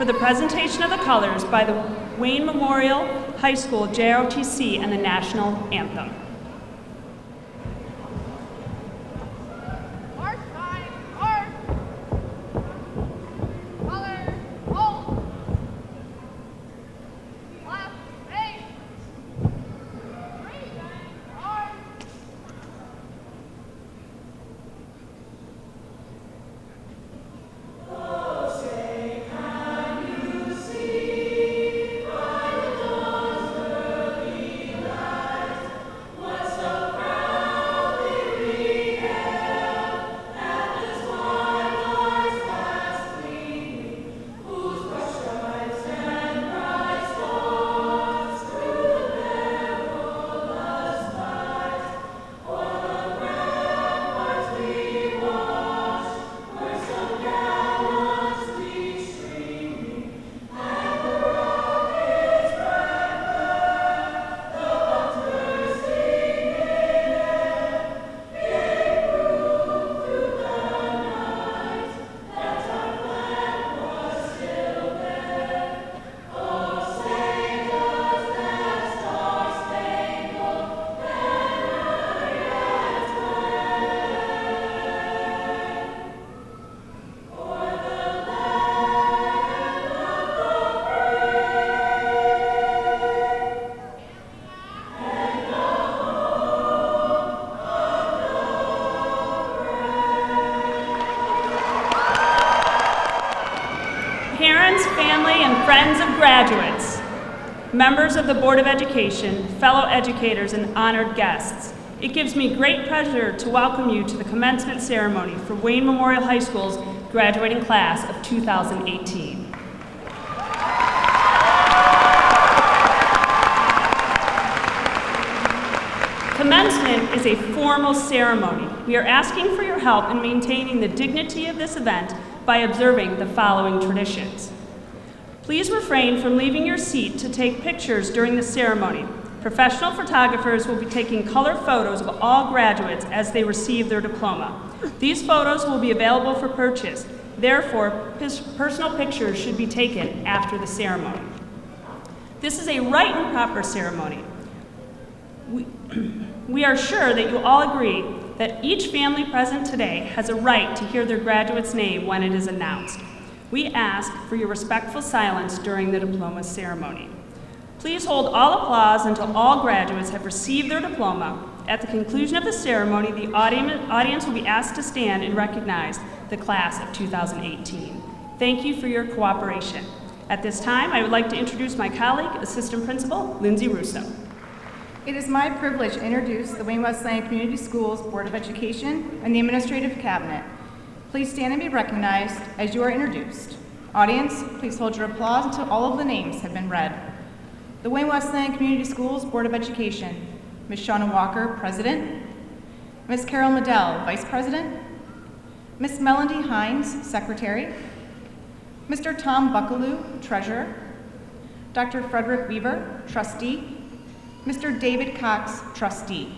for the presentation of the colors by the Wayne Memorial High School JROTC and the National Anthem. Graduates, members of the Board of Education, fellow educators, and honored guests, it gives me great pleasure to welcome you to the commencement ceremony for Wayne Memorial High School's graduating class of 2018. Commencement is a formal ceremony. We are asking for your help in maintaining the dignity of this event by observing the following traditions. Please refrain from leaving your seat to take pictures during the ceremony. Professional photographers will be taking color photos of all graduates as they receive their diploma. These photos will be available for purchase. Therefore, personal pictures should be taken after the ceremony. This is a right and proper ceremony. We are sure that you all agree that each family present today has a right to hear their graduate's name when it is announced. We ask for your respectful silence during the diploma ceremony. Please hold all applause until all graduates have received their diploma. At the conclusion of the ceremony, the audience will be asked to stand and recognize the class of 2018. Thank you for your cooperation. At this time, I would like to introduce my colleague, Assistant Principal Lindsay Russo. It is my privilege to introduce the Wayne Westland Community Schools Board of Education and the Administrative Cabinet. Please stand and be recognized as you are introduced. Audience, please hold your applause until all of the names have been read. The Wayne Westland Community Schools Board of Education, Ms. Shauna Walker, President, Ms. Carol Medell, Vice President, Ms. Melody Hines, Secretary, Mr. Tom Buckaloo, Treasurer, Dr. Frederick Weaver, Trustee, Mr. David Cox, Trustee.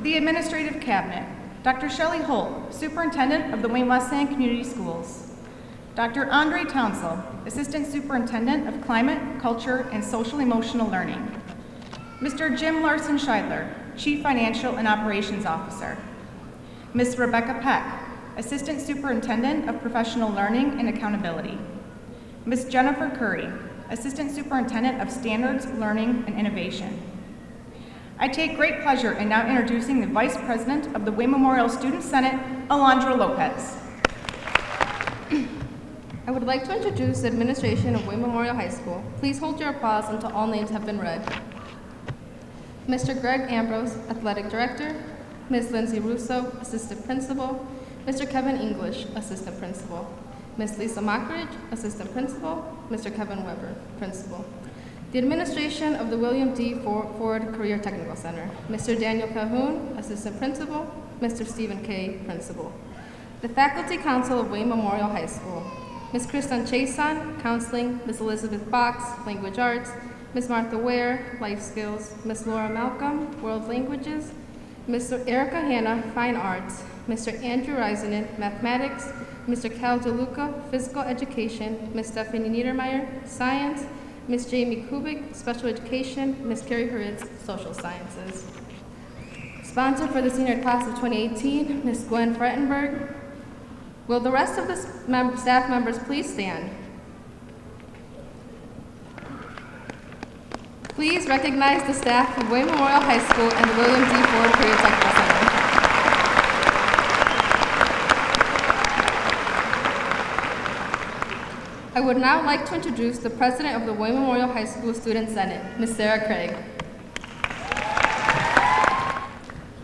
The Administrative Cabinet, Dr. Shelley Holt, Superintendent of the Wayne Westland Community Schools. Dr. Andre Townsell, Assistant Superintendent of Climate, Culture, and Social Emotional Learning. Mr. Jim Larson Scheidler, Chief Financial and Operations Officer. Ms. Rebecca Peck, Assistant Superintendent of Professional Learning and Accountability. Ms. Jennifer Curry, Assistant Superintendent of Standards, Learning, and Innovation. I take great pleasure in now introducing the Vice President of the Wayne Memorial Student Senate, Alondra Lopez. I would like to introduce the administration of Wayne Memorial High School. Please hold your applause until all names have been read. Mr. Greg Ambrose, Athletic Director, Ms. Lindsay Russo, Assistant Principal, Mr. Kevin English, Assistant Principal, Ms. Lisa Mockridge, Assistant Principal, Mr. Kevin Weber, Principal. The administration of the William D. Ford Career Technical Center, Mr. Daniel Calhoun, Assistant Principal, Mr. Stephen Kay, Principal. The Faculty Council of Wayne Memorial High School, Ms. Kristen Chason, Counseling, Ms. Elizabeth Box, Language Arts, Ms. Martha Ware, Life Skills, Ms. Laura Malcolm, World Languages, Mr. Erica Hanna, Fine Arts, Mr. Andrew Reisenen, Mathematics, Mr. Cal DeLuca, Physical Education, Ms. Stephanie Niedermeyer, Science, Ms. Jamie Kubik, Special Education, Ms. Carrie Horitz, Social Sciences. Sponsor for the senior class of 2018, Ms. Gwen Frettenberg. Will the rest of the staff members please stand? Please recognize the staff of Wayne Memorial High School and the William D. Ford Career Technical Center. I would now like to introduce the president of the Wayne Memorial High School Student Senate, Ms. Sarah Craig.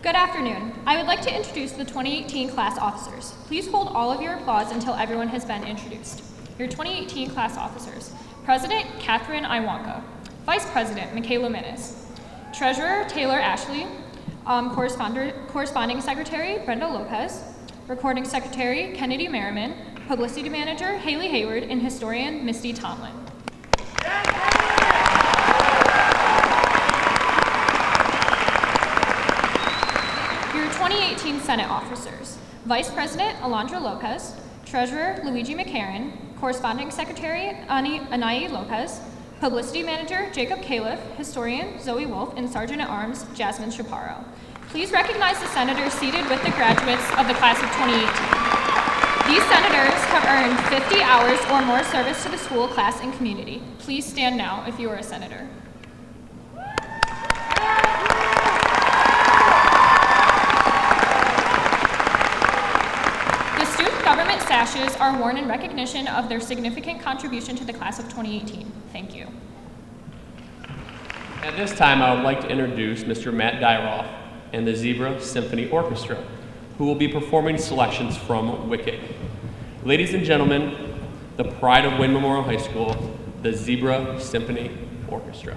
Good afternoon. I would like to introduce the 2018 class officers. Please hold all of your applause until everyone has been introduced. Your 2018 class officers: President Catherine Iwanka, Vice President Michaela Minnis, Treasurer Taylor Ashley, Corresponding Secretary Brenda Lopez, Recording Secretary Kennedy Merriman, Publicity Manager Haley Hayward, and Historian Misty Tomlin. Your 2018 Senate officers: Vice President Alondra Lopez, Treasurer Luigi McCarran, Corresponding Secretary Anai Lopez, Publicity Manager Jacob Califf, Historian Zoe Wolf, and Sergeant-at-Arms Jasmine Chaparro. Please recognize the senators seated with the graduates of the class of 2018. These senators have earned 50 hours or more service to the school, class, and community. Please stand now if you are a senator. The student government sashes are worn in recognition of their significant contribution to the class of 2018. Thank you. At this time, I would like to introduce Mr. Matt Dyroff and the Zebra Symphony Orchestra, who will be performing selections from Wicked. Ladies and gentlemen, the pride of Wayne Memorial High School, the Zebra Symphony Orchestra.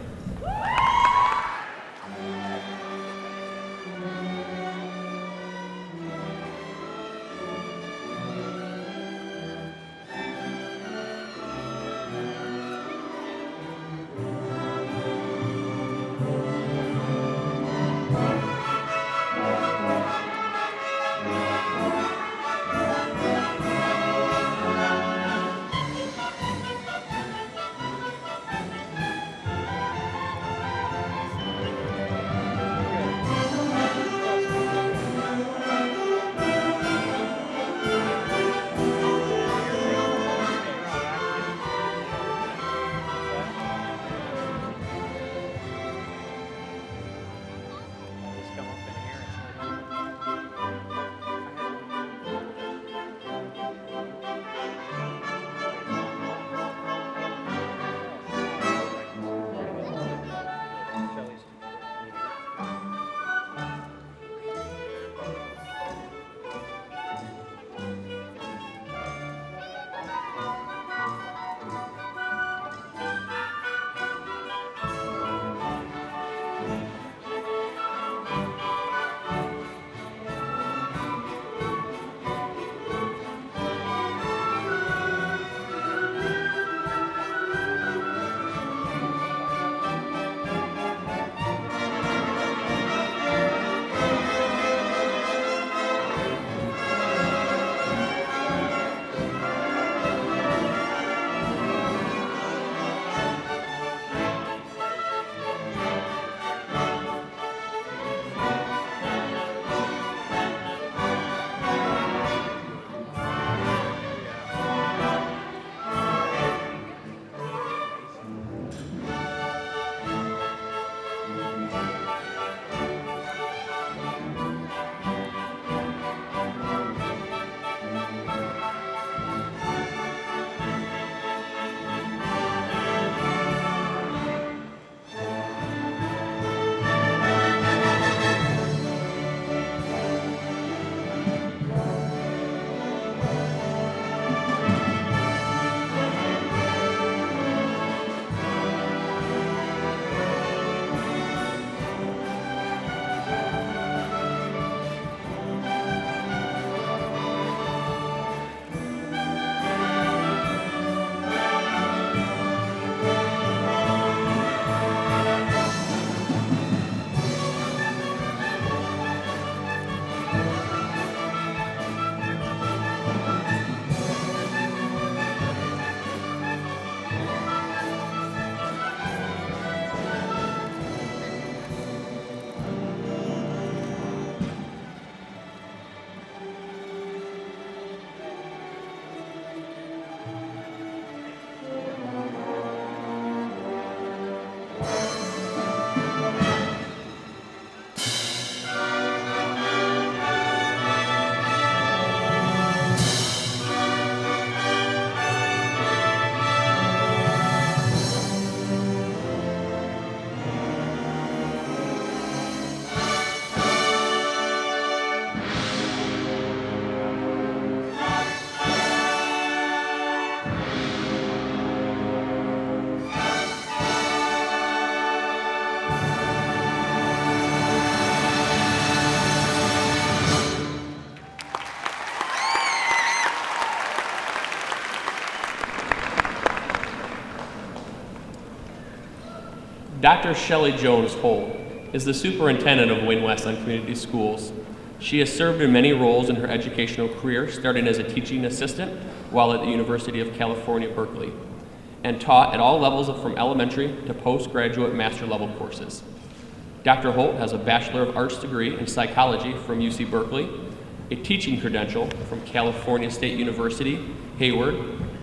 Dr. Shelley Jones Holt is the superintendent of Wayne Westland Community Schools. She has served in many roles in her educational career, starting as a teaching assistant while at the University of California, Berkeley, and taught at all levels from elementary to postgraduate master level courses. Dr. Holt has a Bachelor of Arts degree in psychology from UC Berkeley, a teaching credential from California State University, Hayward,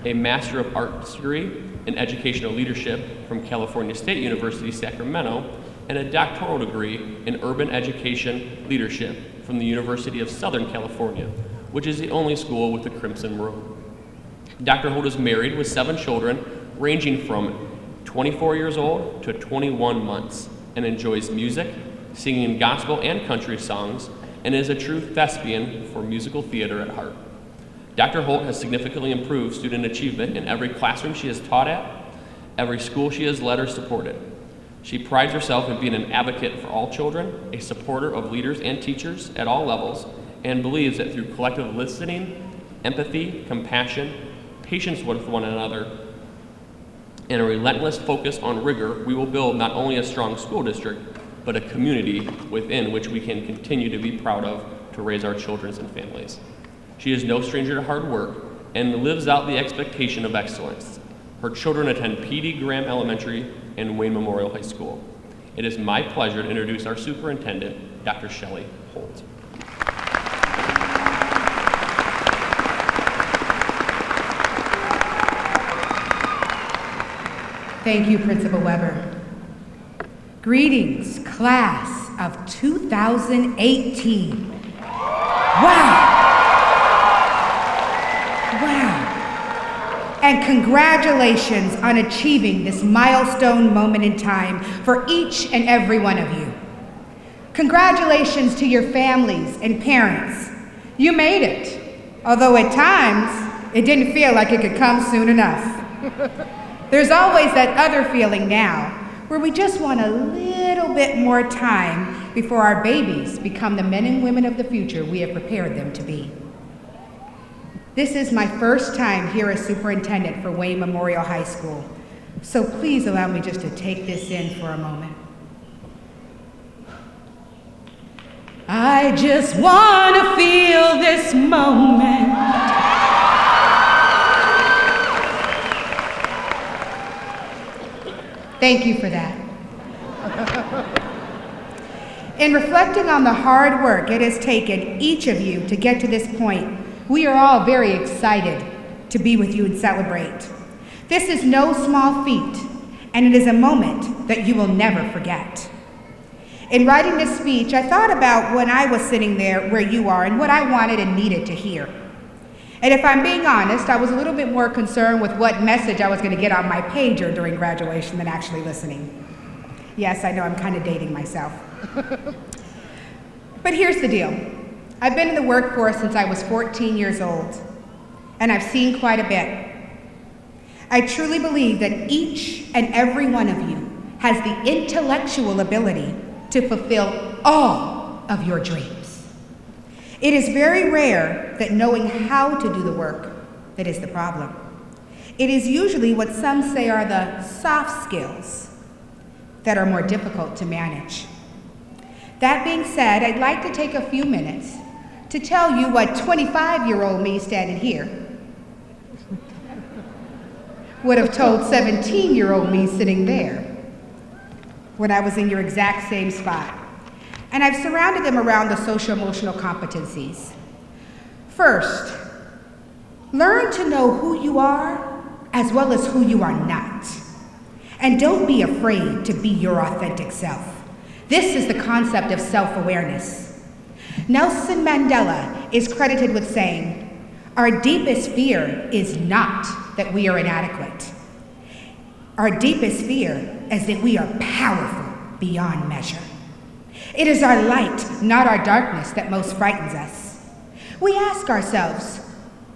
a Master of Arts degree in educational leadership from California State University, Sacramento, and a doctoral degree in urban education leadership from the University of Southern California, which is the only school with a Crimson Robe. Dr. Holt is married with 7 children, ranging from 24 years old to 21 months, and enjoys music, singing gospel and country songs, and is a true thespian for musical theater at heart. Dr. Holt has significantly improved student achievement in every classroom she has taught at, every school she has led or supported. She prides herself in being an advocate for all children, a supporter of leaders and teachers at all levels, and believes that through collective listening, empathy, compassion, patience with one another, and a relentless focus on rigor, we will build not only a strong school district, but a community within which we can continue to be proud of to raise our children and families. She is no stranger to hard work and lives out the expectation of excellence. Her children attend P.D. Graham Elementary and Wayne Memorial High School. It is my pleasure to introduce our superintendent, Dr. Shelley Holt. Thank you, Principal Weber. Greetings, class of 2018. Wow. And congratulations on achieving this milestone moment in time for each and every one of you. Congratulations to your families and parents. You made it, although at times it didn't feel like it could come soon enough. There's always that other feeling now where we just want a little bit more time before our babies become the men and women of the future we have prepared them to be. This is my first time here as superintendent for Wayne Memorial High School, so please allow me just to take this in for a moment. I just want to feel this moment. Thank you for that. In reflecting on the hard work it has taken each of you to get to this point, we are all very excited to be with you and celebrate. This is no small feat, and it is a moment that you will never forget. In writing this speech, I thought about when I was sitting there where you are and what I wanted and needed to hear. And if I'm being honest, I was a little bit more concerned with what message I was going to get on my pager during graduation than actually listening. Yes, I know I'm kind of dating myself. But here's the deal. I've been in the workforce since I was 14 years old, and I've seen quite a bit. I truly believe that each and every one of you has the intellectual ability to fulfill all of your dreams. It is very rare that knowing how to do the work that is the problem. It is usually what some say are the soft skills that are more difficult to manage. That being said, I'd like to take a few minutes to tell you what 25-year-old me standing here would have told 17-year-old me sitting there when I was in your exact same spot. And I've surrounded them around the social-emotional competencies. First, learn to know who you are as well as who you are not. And don't be afraid to be your authentic self. This is the concept of self-awareness. Nelson Mandela is credited with saying, "Our deepest fear is not that we are inadequate. Our deepest fear is that we are powerful beyond measure. It is our light, not our darkness, that most frightens us. We ask ourselves,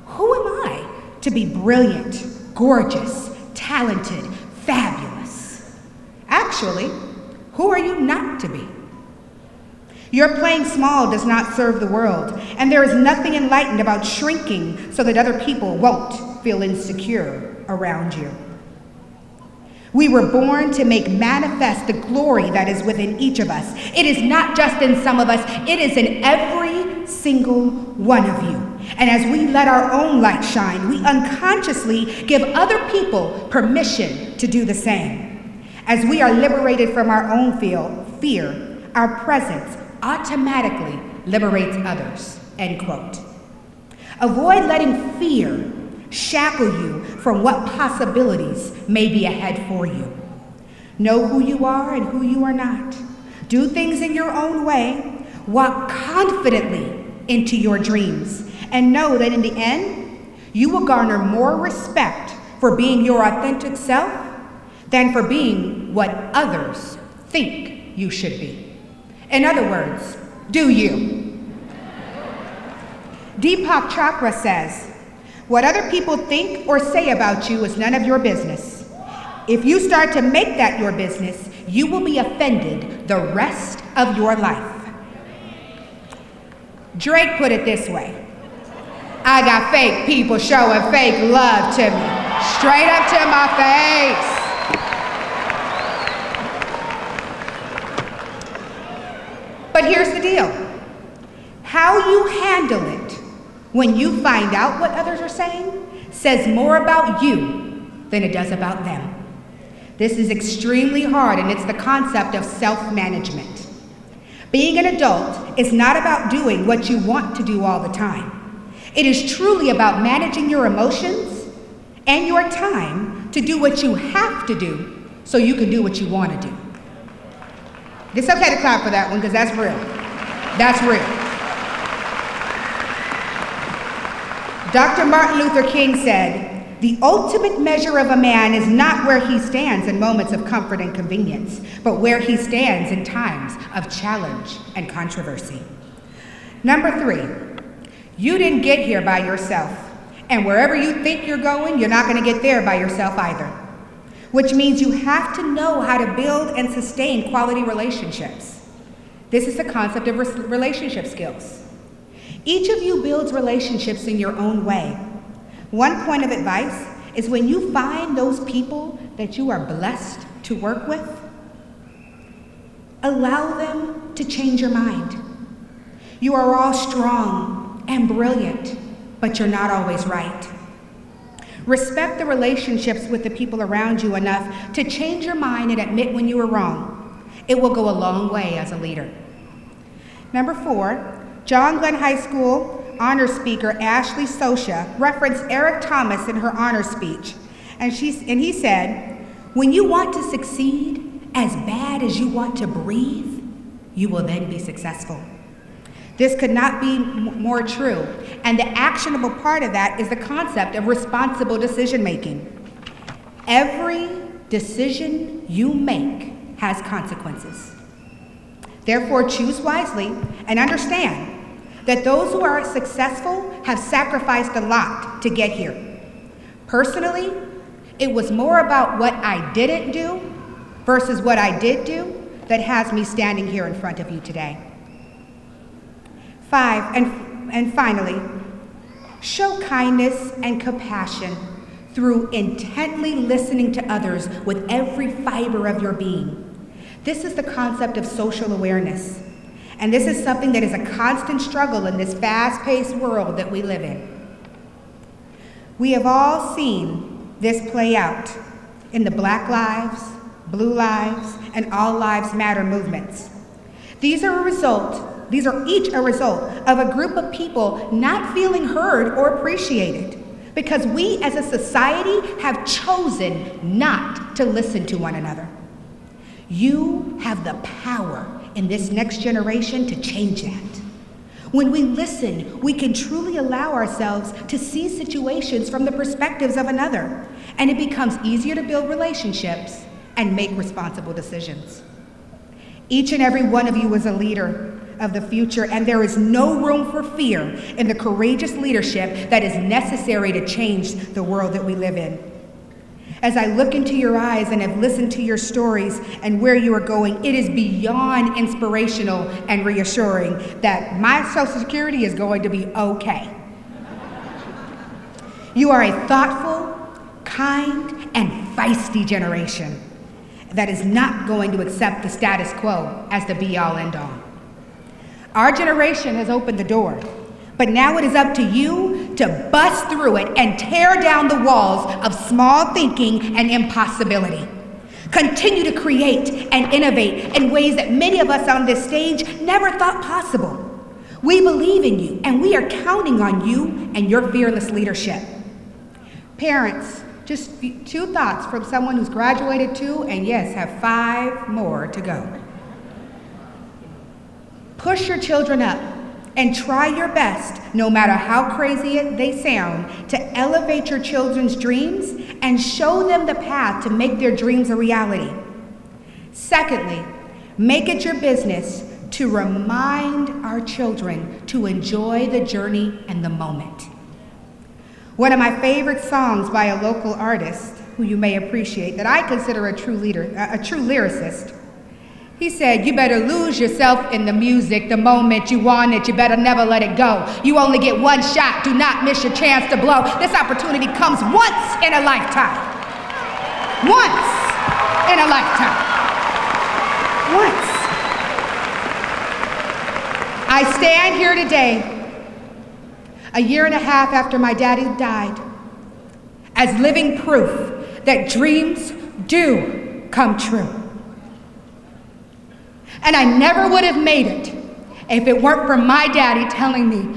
who am I to be brilliant, gorgeous, talented, fabulous? Actually, who are you not to be? Your playing small does not serve the world, and there is nothing enlightened about shrinking so that other people won't feel insecure around you. We were born to make manifest the glory that is within each of us. It is not just in some of us, it is in every single one of you. And as we let our own light shine, we unconsciously give other people permission to do the same. As we are liberated from our own fear, our presence automatically liberates others, end quote. Avoid letting fear shackle you from what possibilities may be ahead for you. Know who you are and who you are not. Do things in your own way. Walk confidently into your dreams. And know that in the end, you will garner more respect for being your authentic self than for being what others think you should be. In other words, do you. Deepak Chopra says, what other people think or say about you is none of your business. If you start to make that your business, you will be offended the rest of your life. Drake put it this way, I got fake people showing fake love to me, straight up to my face. But here's the deal. How you handle it when you find out what others are saying says more about you than it does about them. This is extremely hard, and it's the concept of self-management. Being an adult is not about doing what you want to do all the time. It is truly about managing your emotions and your time to do what you have to do so you can do what you want to do. It's okay to clap for that one because that's real. That's real. Dr. Martin Luther King said, the ultimate measure of a man is not where he stands in moments of comfort and convenience, but where he stands in times of challenge and controversy. Number 3, you didn't get here by yourself, and wherever you think you're going, you're not going to get there by yourself either, which means you have to know how to build and sustain quality relationships. This is the concept of relationship skills. Each of you builds relationships in your own way. One point of advice is when you find those people that you are blessed to work with, allow them to change your mind. You are all strong and brilliant, but you're not always right. Respect the relationships with the people around you enough to change your mind and admit when you were wrong. It will go a long way as a leader. Number 4, John Glenn High School honor speaker Ashley Sosha referenced Eric Thomas in her honor speech. And he said, when you want to succeed as bad as you want to breathe, you will then be successful. This could not be more true. And the actionable part of that is the concept of responsible decision making. Every decision you make has consequences. Therefore, choose wisely and understand that those who are successful have sacrificed a lot to get here. Personally, it was more about what I didn't do versus what I did do that has me standing here in front of you today. 5, and finally, show kindness and compassion through intently listening to others with every fiber of your being. This is the concept of social awareness. And this is something that is a constant struggle in this fast-paced world that we live in. We have all seen this play out in the Black Lives, Blue Lives, and All Lives Matter movements. These are each a result of a group of people not feeling heard or appreciated because we as a society have chosen not to listen to one another. You have the power in this next generation to change that. When we listen, we can truly allow ourselves to see situations from the perspectives of another, and it becomes easier to build relationships and make responsible decisions. Each and every one of you is a leader of the future, and there is no room for fear in the courageous leadership that is necessary to change the world that we live in. As I look into your eyes and have listened to your stories and where you are going, it is beyond inspirational and reassuring that my Social Security is going to be okay. You are a thoughtful, kind, and feisty generation. that is not going to accept the status quo as the be-all, end-all. Our generation has opened the door, but now it is up to you to bust through it and tear down the walls of small thinking and impossibility. Continue to create and innovate in ways that many of us on this stage never thought possible. We believe in you, and we are counting on you and your fearless leadership. Parents, just 2 thoughts from someone who's graduated 2 and yes, have 5 more to go. Push your children up and try your best, no matter how crazy they sound, to elevate your children's dreams and show them the path to make their dreams a reality. Secondly, make it your business to remind our children to enjoy the journey and the moment. One of my favorite songs by a local artist, who you may appreciate, that I consider a true lyricist, he said, "You better lose yourself in the music the moment you want it. You better never let it go. You only get one shot. Do not miss your chance to blow. This opportunity comes once in a lifetime. Once in a lifetime. Once." I stand here today, a year and a half after my daddy died, as living proof that dreams do come true. And I never would have made it if it weren't for my daddy telling me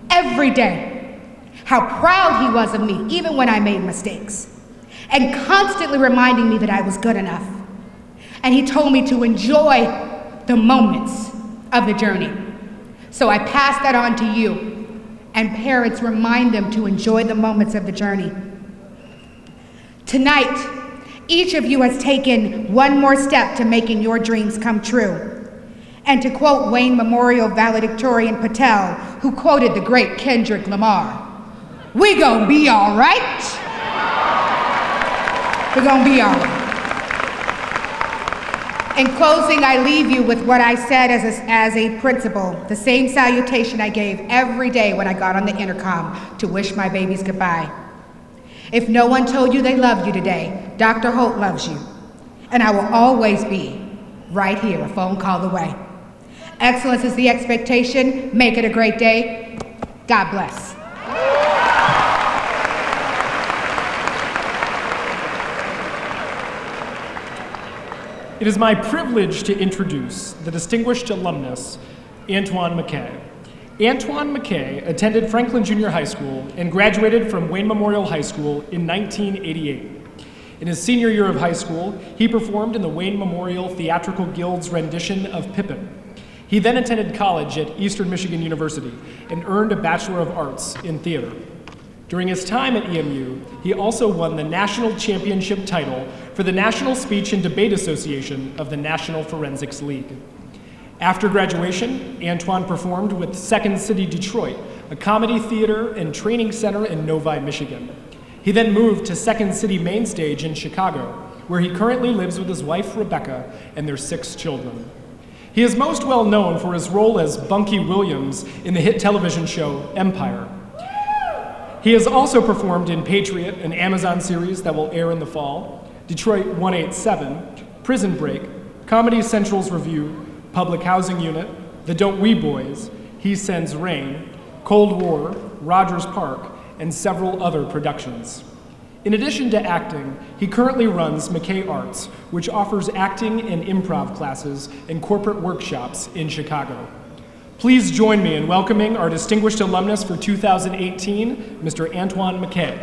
every day how proud he was of me, even when I made mistakes, and constantly reminding me that I was good enough. And he told me to enjoy the moments of the journey. So I pass that on to you, and parents, remind them to enjoy the moments of the journey. Tonight, each of you has taken one more step to making your dreams come true. And to quote Wayne Memorial valedictorian Patel, who quoted the great Kendrick Lamar, "We gonna be all right. We're gonna be all right." In closing, I leave you with what I said as a principal, the same salutation I gave every day when I got on the intercom to wish my babies goodbye. If no one told you they loved you today, Dr. Holt loves you. And I will always be right here, a phone call away. Excellence is the expectation. Make it a great day. God bless. It is my privilege to introduce the distinguished alumnus, Antoine Mccann. Antoine Mccann attended Franklin Junior High School and graduated from Wayne Memorial High School in 1988. In his senior year of high school, he performed in the Wayne Memorial Theatrical Guild's rendition of Pippin. He then attended college at Eastern Michigan University and earned a Bachelor of Arts in Theater. During his time at EMU, he also won the national championship title for the National Speech and Debate Association of the National Forensics League. After graduation, Antoine performed with Second City Detroit, a comedy theater and training center in Novi, Michigan. He then moved to Second City Main Stage in Chicago, where he currently lives with his wife, Rebecca, and their 6 children. He is most well known for his role as Bunky Williams in the hit television show Empire. He has also performed in Patriot, an Amazon series that will air in the fall, Detroit 187, Prison Break, Comedy Central's Review, Public Housing Unit, The Don't We Boys, He Sends Rain, Cold War, Rogers Park, and several other productions. In addition to acting, he currently runs McKay Arts, which offers acting and improv classes and corporate workshops in Chicago. Please join me in welcoming our distinguished alumnus for 2018, Mr. Antoine Mccann.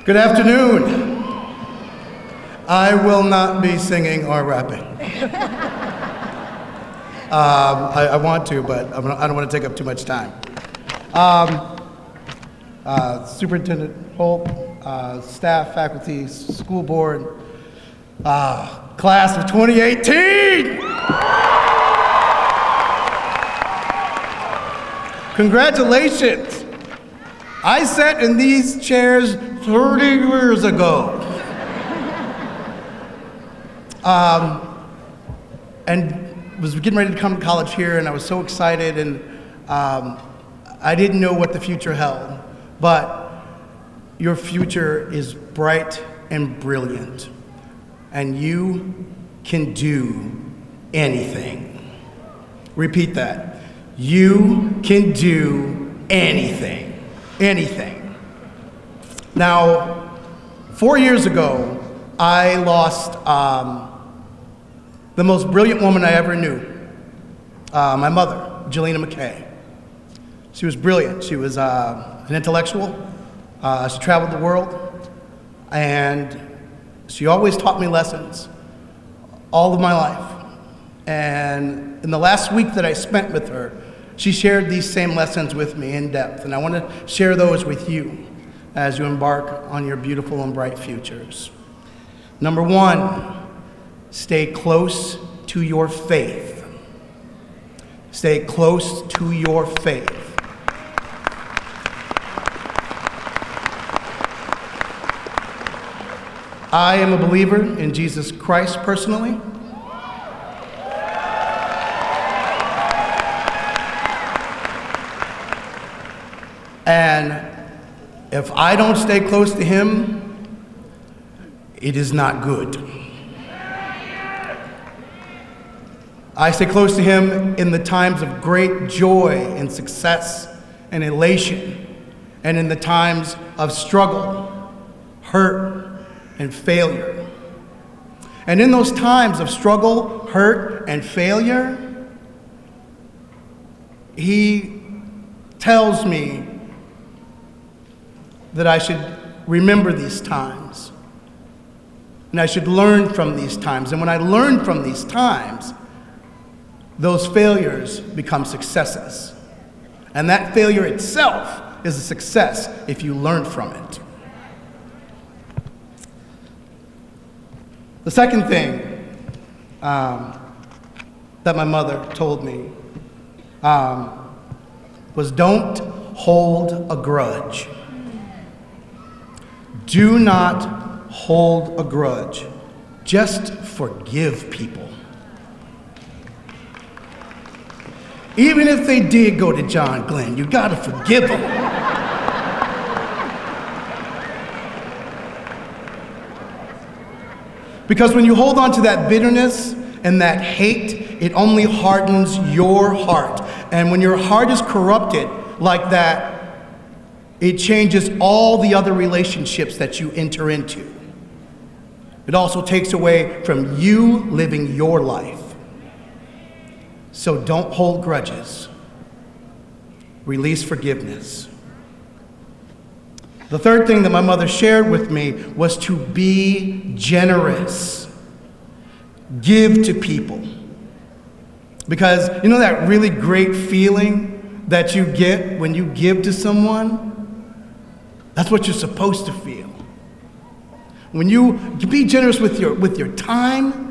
Good afternoon. I will not be singing or rapping. I want to, but I don't want to take up too much time. Superintendent Holt, staff, faculty, school board, class of 2018! Congratulations! I sat in these chairs 30 years ago. And was getting ready to come to college here, and I was so excited, and I didn't know what the future held, but your future is bright and brilliant, and you can do anything. Repeat that. You can do anything. Anything. Now, 4 years ago, I lost the most brilliant woman I ever knew, my mother, Jelena McKay. She was brilliant. She was an intellectual. She traveled the world, and she always taught me lessons all of my life. And in the last week that I spent with her, she shared these same lessons with me in depth, and I want to share those with you as you embark on your beautiful and bright futures. Number one, stay close to your faith. Stay close to your faith. I am a believer in Jesus Christ personally. And if I don't stay close to him, it is not good. I stay close to him in the times of great joy and success and elation, and in the times of struggle, hurt, and failure. And in those times of struggle, hurt, and failure, he tells me that I should remember these times, and I should learn from these times. And when I learn from these times, those failures become successes. And that failure itself is a success if you learn from it. The second thing that my mother told me was don't hold a grudge. Do not hold a grudge. Just forgive people. Even if they did go to John Glenn, you gotta forgive them. Because when you hold on to that bitterness and that hate, it only hardens your heart. And when your heart is corrupted like that, it changes all the other relationships that you enter into. It also takes away from you living your life. So don't hold grudges. Release forgiveness. The third thing that my mother shared with me was to be generous. Give to people. Because you know that really great feeling that you get when you give to someone? That's what you're supposed to feel. When you be generous with your time,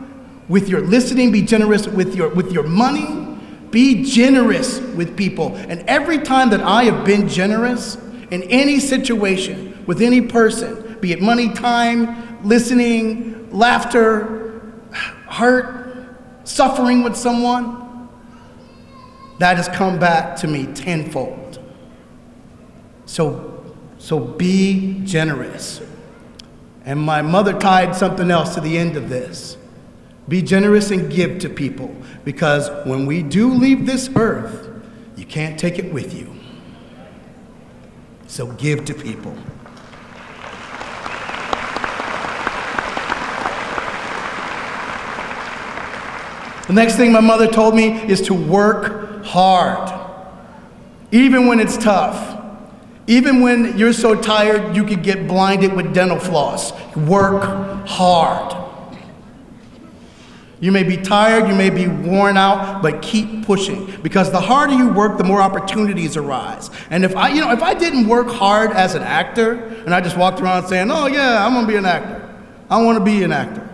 with your listening, be generous with your money, be generous with people. And every time that I have been generous in any situation with any person, be it money, time, listening, laughter, hurt, suffering with someone, that has come back to me tenfold. So be generous. And my mother tied something else to the end of this. Be generous and give to people, because when we do leave this earth, you can't take it with you. So give to people. The next thing my mother told me is to work hard, even when it's tough. Even when you're so tired you could get blinded with dental floss. Work hard. You may be tired, you may be worn out, but keep pushing. Because the harder you work, the more opportunities arise. And if I didn't work hard as an actor, and I just walked around saying, oh yeah, I'm gonna be an actor. I wanna be an actor.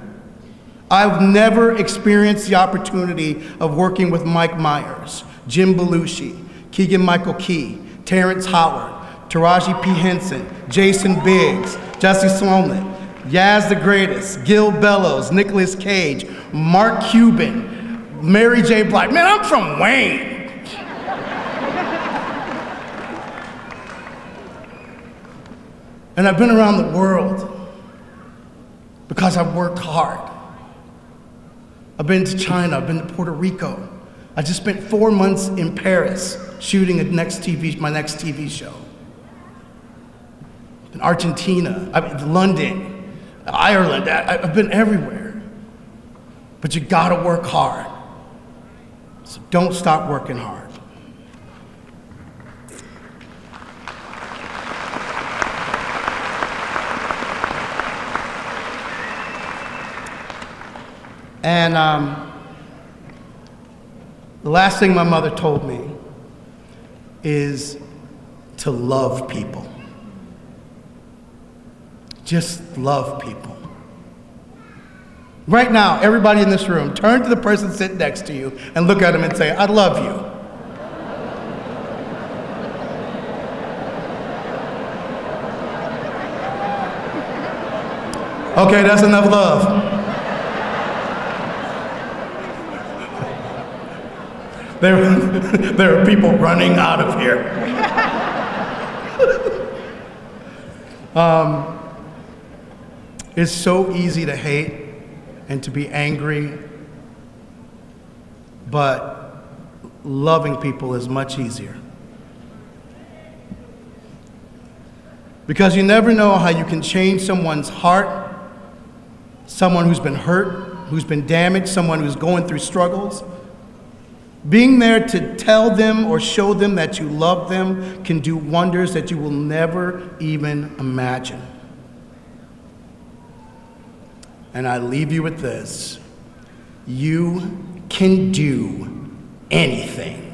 I've never experienced the opportunity of working with Mike Myers, Jim Belushi, Keegan-Michael Key, Terrence Howard, Taraji P. Henson, Jason Biggs, Jesse Smollett, Yaz the Greatest, Gil Bellows, Nicolas Cage, Mark Cuban, Mary J. Blige. Man, I'm from Wayne. And I've been around the world because I've worked hard. I've been to China, I've been to Puerto Rico. I just spent 4 months in Paris shooting my next TV show. In Argentina, London, Ireland, I've been everywhere. But you gotta work hard. So don't stop working hard. And the last thing my mother told me is to love people. Just love people. Right now, everybody in this room, turn to the person sitting next to you and look at them and say, I love you. Okay, that's enough love. There are people running out of here. It's so easy to hate and to be angry, but loving people is much easier. Because you never know how you can change someone's heart, someone who's been hurt, who's been damaged, someone who's going through struggles. Being there to tell them or show them that you love them can do wonders that you will never even imagine. And I leave you with this. You can do anything.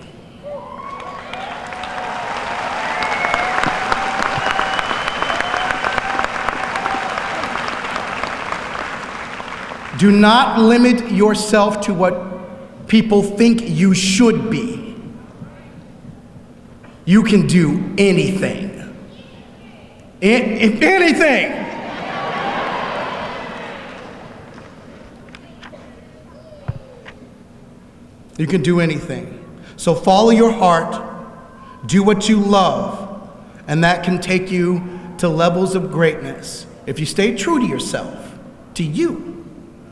Do not limit yourself to what people think you should be. You can do anything. Anything. You can do anything. So follow your heart, do what you love, and that can take you to levels of greatness. If you stay true to yourself, to you,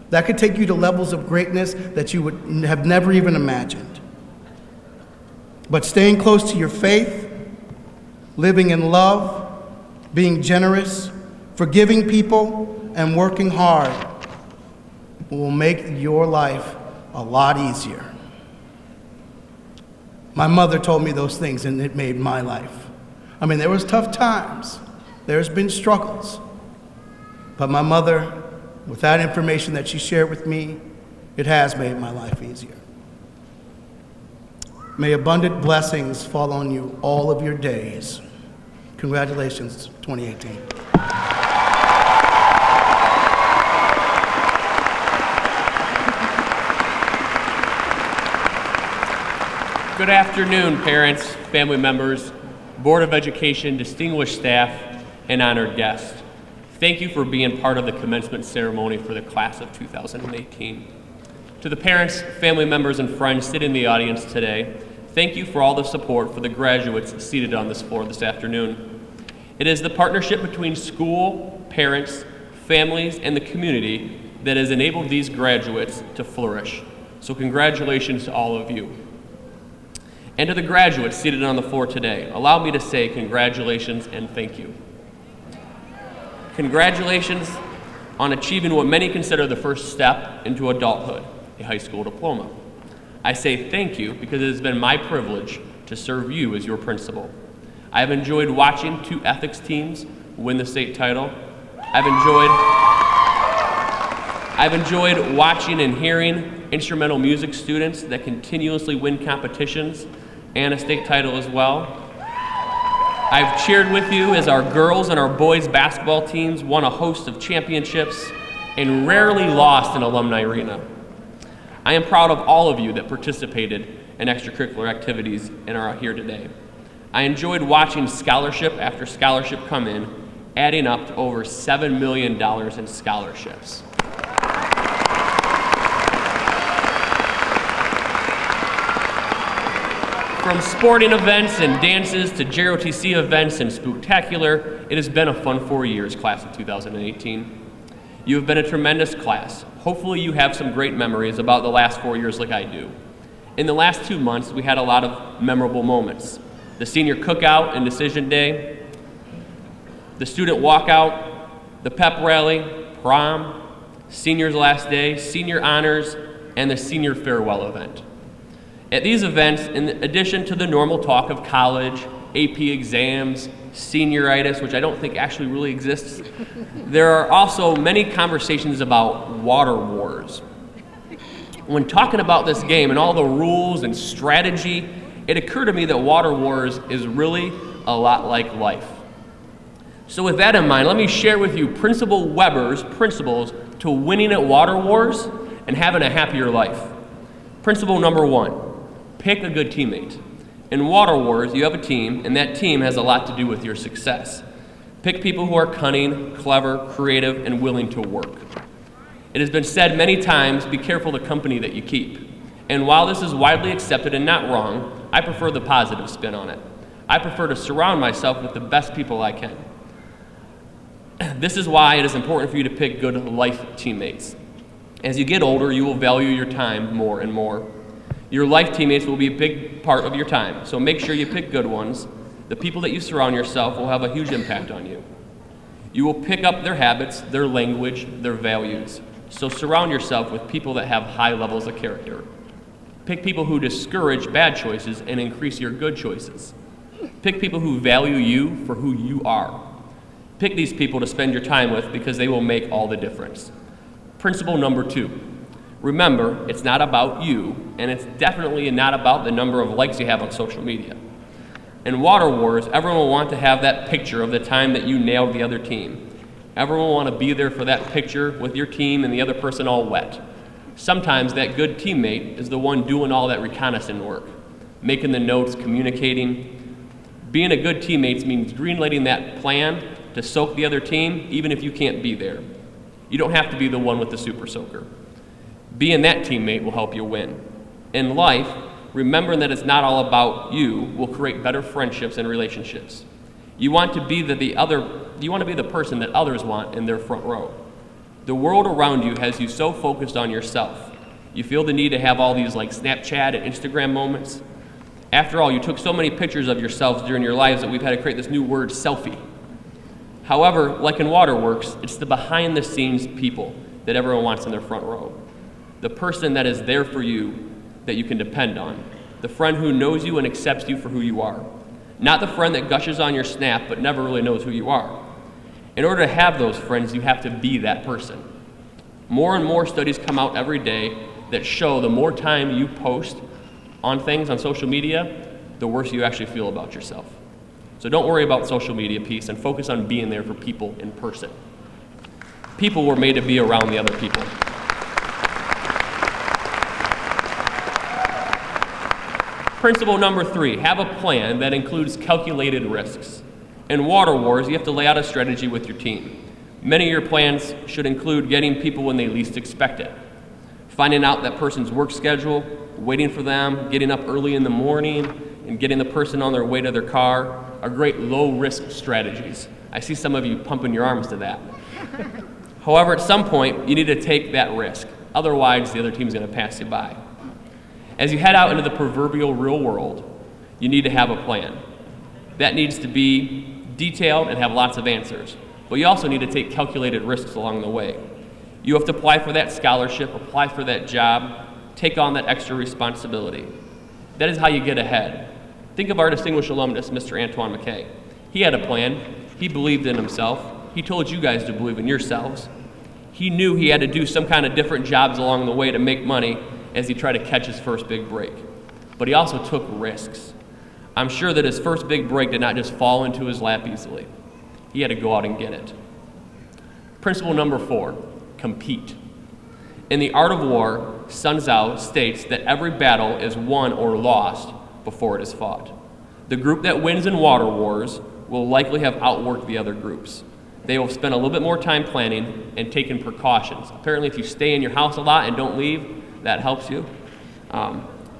that could take you to levels of greatness that you would have never even imagined. But staying close to your faith, living in love, being generous, forgiving people, and working hard will make your life a lot easier. My mother told me those things, and it made my life. I mean, there was tough times. There's been struggles. But my mother, with that information that she shared with me, it has made my life easier. May abundant blessings fall on you all of your days. Congratulations, 2018. Good afternoon, parents, family members, Board of Education, distinguished staff, and honored guests. Thank you for being part of the commencement ceremony for the class of 2018. To the parents, family members, and friends sitting in the audience today, thank you for all the support for the graduates seated on this floor this afternoon. It is the partnership between school, parents, families, and the community that has enabled these graduates to flourish. So congratulations to all of you. And to the graduates seated on the floor today, allow me to say congratulations and thank you. Congratulations on achieving what many consider the first step into adulthood, a high school diploma. I say thank you because it has been my privilege to serve you as your principal. I have enjoyed watching 2 ethics teams win the state title. I've enjoyed watching and hearing instrumental music students that continuously win competitions and a state title as well. I've cheered with you as our girls and our boys basketball teams won a host of championships and rarely lost in Alumni Arena. I am proud of all of you that participated in extracurricular activities and are here today. I enjoyed watching scholarship after scholarship come in, adding up to over $7 million in scholarships. From sporting events and dances to JROTC events and Spooktacular, it has been a fun 4 years, class of 2018. You have been a tremendous class. Hopefully you have some great memories about the last 4 years like I do. In the last 2 months, we had a lot of memorable moments. The senior cookout and decision day, the student walkout, the pep rally, prom, seniors last day, senior honors, and the senior farewell event. At these events, in addition to the normal talk of college, AP exams, senioritis, which I don't think actually really exists, there are also many conversations about water wars. When talking about this game and all the rules and strategy, it occurred to me that water wars is really a lot like life. So with that in mind, let me share with you Principal Weber's principles to winning at water wars and having a happier life. Principle number 1, pick a good teammate. In water wars, you have a team, and that team has a lot to do with your success. Pick people who are cunning, clever, creative, and willing to work. It has been said many times, be careful the company that you keep. And while this is widely accepted and not wrong, I prefer the positive spin on it. I prefer to surround myself with the best people I can. This is why it is important for you to pick good life teammates. As you get older, you will value your time more and more. Your life teammates will be a big part of your time, so make sure you pick good ones. The people that you surround yourself will have a huge impact on you. You will pick up their habits, their language, their values. So surround yourself with people that have high levels of character. Pick people who discourage bad choices and increase your good choices. Pick people who value you for who you are. Pick these people to spend your time with because they will make all the difference. Principle number 2. Remember, it's not about you, and it's definitely not about the number of likes you have on social media. In water wars, everyone will want to have that picture of the time that you nailed the other team. Everyone will want to be there for that picture with your team and the other person all wet. Sometimes that good teammate is the one doing all that reconnaissance work, making the notes, communicating. Being a good teammate means greenlighting that plan to soak the other team, even if you can't be there. You don't have to be the one with the super soaker. Being that teammate will help you win. In life, remembering that it's not all about you will create better friendships and relationships. You want to be the person that others want in their front row. The world around you has you so focused on yourself. You feel the need to have all these like Snapchat and Instagram moments. After all, you took so many pictures of yourselves during your lives that we've had to create this new word, selfie. However, like in Waterworks, it's the behind-the-scenes people that everyone wants in their front row. The person that is there for you, that you can depend on. The friend who knows you and accepts you for who you are. Not the friend that gushes on your snap but never really knows who you are. In order to have those friends, you have to be that person. More and more studies come out every day that show the more time you post on things on social media, the worse you actually feel about yourself. So don't worry about social media piece and focus on being there for people in person. People were made to be around the other people. Principle number 3, have a plan that includes calculated risks. In water wars, you have to lay out a strategy with your team. Many of your plans should include getting people when they least expect it. Finding out that person's work schedule, waiting for them, getting up early in the morning, and getting the person on their way to their car are great low-risk strategies. I see some of you pumping your arms to that. However, at some point, you need to take that risk. Otherwise, the other team's going to pass you by. As you head out into the proverbial real world, you need to have a plan. That needs to be detailed and have lots of answers. But you also need to take calculated risks along the way. You have to apply for that scholarship, apply for that job, take on that extra responsibility. That is how you get ahead. Think of our distinguished alumnus, Mr. Antoine Mccann. He had a plan. He believed in himself. He told you guys to believe in yourselves. He knew he had to do some kind of different jobs along the way to make money as he tried to catch his first big break. But he also took risks. I'm sure that his first big break did not just fall into his lap easily. He had to go out and get it. Principle number 4, compete. In The Art of War, Sun Tzu states that every battle is won or lost before it is fought. The group that wins in water wars will likely have outworked the other groups. They will spend a little bit more time planning and taking precautions. Apparently, if you stay in your house a lot and don't leave, that helps you.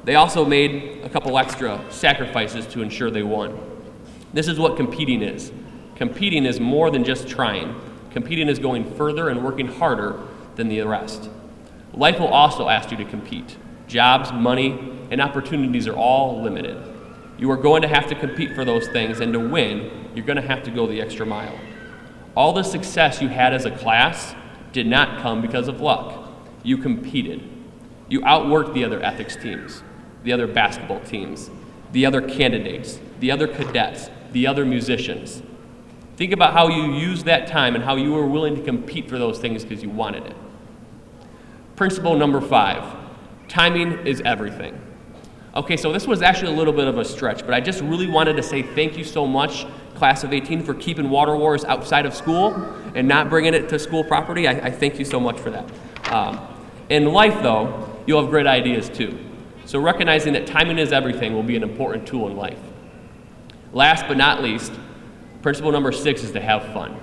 They also made a couple extra sacrifices to ensure they won. This is what competing is. Competing is more than just trying. Competing is going further and working harder than the rest. Life will also ask you to compete. Jobs, money, and opportunities are all limited. You are going to have to compete for those things, and to win, you're going to have to go the extra mile. All the success you had as a class did not come because of luck. You competed. You outworked the other ethics teams, the other basketball teams, the other candidates, the other cadets, the other musicians. Think about how you used that time and how you were willing to compete for those things because you wanted it. Principle number 5, timing is everything. Okay, so this was actually a little bit of a stretch, but I just really wanted to say thank you so much, class of 18, for keeping Water Wars outside of school and not bringing it to school property. I thank you so much for that. In life, though, you'll have great ideas too. So recognizing that timing is everything will be an important tool in life. Last but not least, principle number 6 is to have fun.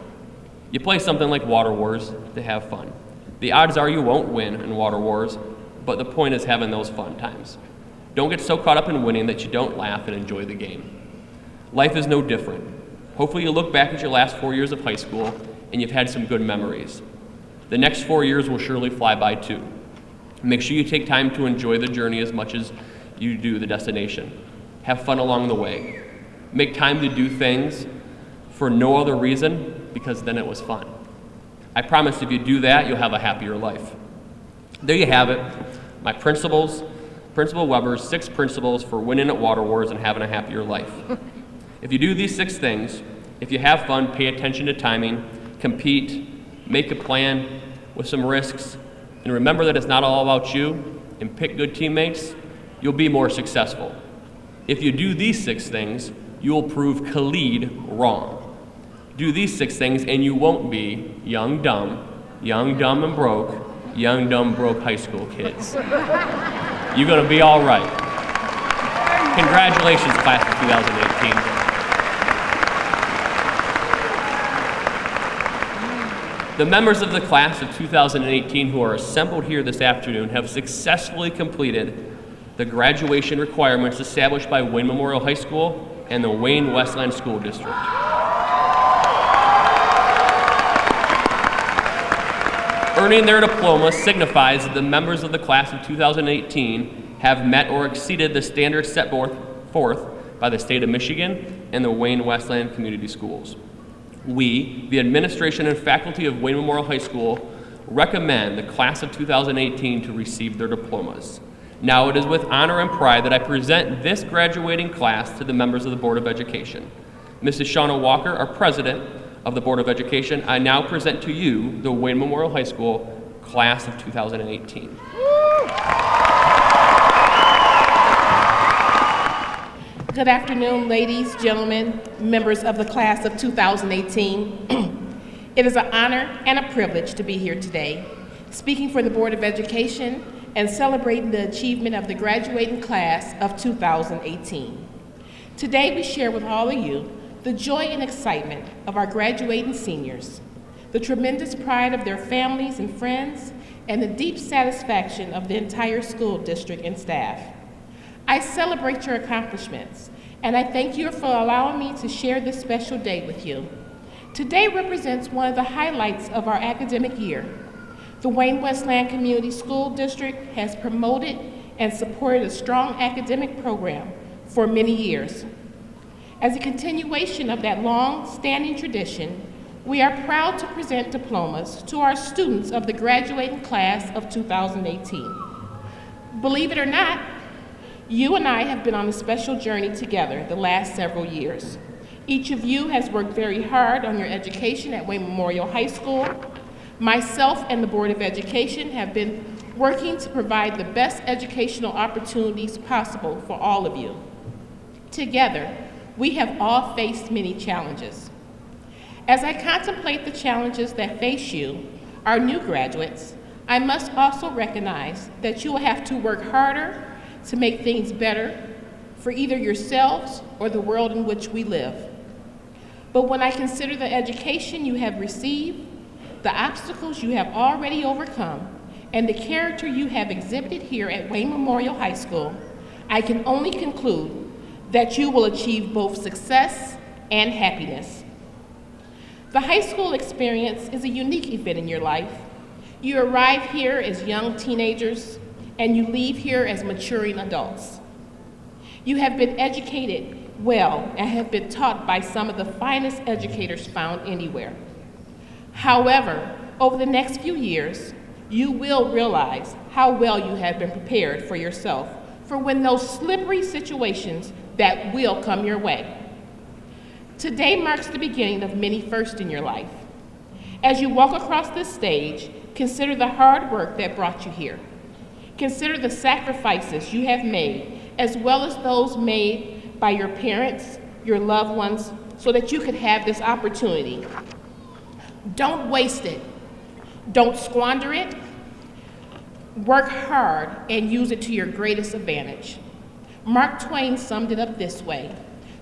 You play something like Water Wars to have fun. The odds are you won't win in Water Wars, but the point is having those fun times. Don't get so caught up in winning that you don't laugh and enjoy the game. Life is no different. Hopefully you look back at your last 4 years of high school and you've had some good memories. The next 4 years will surely fly by too. Make sure you take time to enjoy the journey as much as you do the destination. Have fun along the way. Make time to do things for no other reason because then it was fun. I promise if you do that, you'll have a happier life. There you have it, my principles, Principal Weber's 6 principles for winning at Water Wars and having a happier life. If you do these 6 things, if you have fun, pay attention to timing, compete, make a plan with some risks, and remember that it's not all about you, and pick good teammates, you'll be more successful. If you do these 6 things, you will prove Khalid wrong. Do these 6 things and you won't be young, dumb, and broke, young, dumb, broke high school kids. You're gonna be all right. Congratulations, class of 2018. The members of the class of 2018 who are assembled here this afternoon have successfully completed the graduation requirements established by Wayne Memorial High School and the Wayne Westland School District. Earning their diploma signifies that the members of the class of 2018 have met or exceeded the standards set forth by the state of Michigan and the Wayne Westland Community Schools. We, the administration and faculty of Wayne Memorial High School, recommend the class of 2018 to receive their diplomas. Now it is with honor and pride that I present this graduating class to the members of the Board of Education. Mrs. Shauna Walker, our president of the Board of Education, I now present to you the Wayne Memorial High School class of 2018. Good afternoon, ladies, gentlemen, members of the class of 2018. It is an honor and a privilege to be here today, speaking for the Board of Education and celebrating the achievement of the graduating class of 2018. Today we share with all of you the joy and excitement of our graduating seniors, the tremendous pride of their families and friends, and the deep satisfaction of the entire school district and staff. I celebrate your accomplishments, and I thank you for allowing me to share this special day with you. Today represents one of the highlights of our academic year. The Wayne Westland Community School District has promoted and supported a strong academic program for many years. As a continuation of that long-standing tradition, we are proud to present diplomas to our students of the graduating class of 2018. Believe it or not, you and I have been on a special journey together the last several years. Each of you has worked very hard on your education at Wayne Memorial High School. Myself and the Board of Education have been working to provide the best educational opportunities possible for all of you. Together, we have all faced many challenges. As I contemplate the challenges that face you, our new graduates, I must also recognize that you will have to work harder to make things better for either yourselves or the world in which we live. But when I consider the education you have received, the obstacles you have already overcome, and the character you have exhibited here at Wayne Memorial High School, I can only conclude that you will achieve both success and happiness. The high school experience is a unique event in your life. You arrive here as young teenagers, and you leave here as maturing adults. You have been educated well and have been taught by some of the finest educators found anywhere. However, over the next few years, you will realize how well you have been prepared for yourself for when those slippery situations that will come your way. Today marks the beginning of many firsts in your life. As you walk across this stage, consider the hard work that brought you here. Consider the sacrifices you have made, as well as those made by your parents, your loved ones, so that you could have this opportunity. Don't waste it. Don't squander it. Work hard and use it to your greatest advantage. Mark Twain summed it up this way: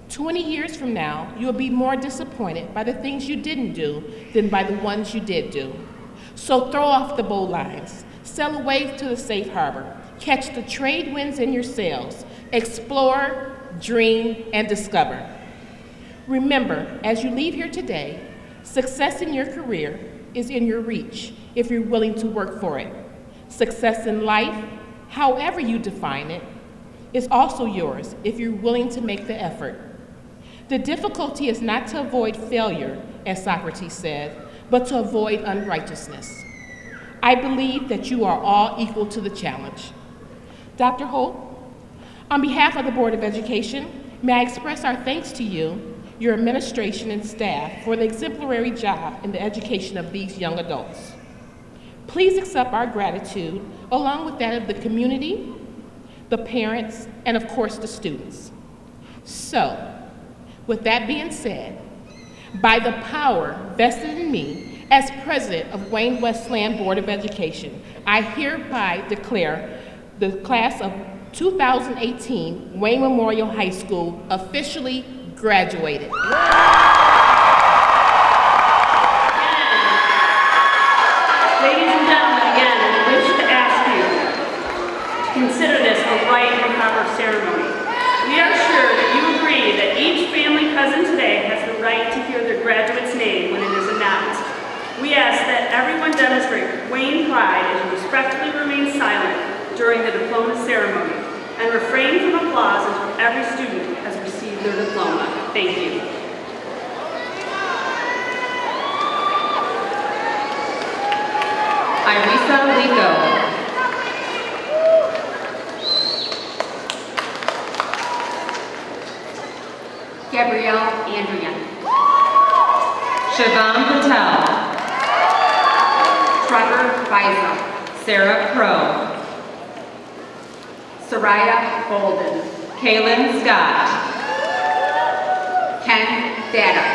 20 years from now, you'll be more disappointed by the things you didn't do than by the ones you did do. So throw off the bow lines, sail away to the safe harbor, catch the trade winds in your sails, explore, dream, and discover. Remember, as you leave here today, success in your career is in your reach if you're willing to work for it. Success in life, however you define it, is also yours if you're willing to make the effort. The difficulty is not to avoid failure, as Socrates said, but to avoid unrighteousness. I believe that you are all equal to the challenge. Dr. Holt, on behalf of the Board of Education, may I express our thanks to you, your administration and staff, for the exemplary job in the education of these young adults. Please accept our gratitude, along with that of the community, the parents, and of course the students. So, with that being said, by the power vested in me as president of Wayne Westland Board of Education, I hereby declare the class of 2018 Wayne Memorial High School officially graduated. Ladies and gentlemen, again, I wish to ask you to consider this a right and proper ceremony. We are sure that you agree that each family present today has the right to hear their graduate's name when it is announced. We ask that everyone demonstrate Wayne pride as you respectfully remain silent during the diploma ceremony and refrain from applause until every student has received their diploma. Thank you. Irisa Lico. Gabrielle Andrian. Shivam Patel. Trevor Biza. Sarah Crow. Soraya Bolden. Kaylin Scott. Ken Data.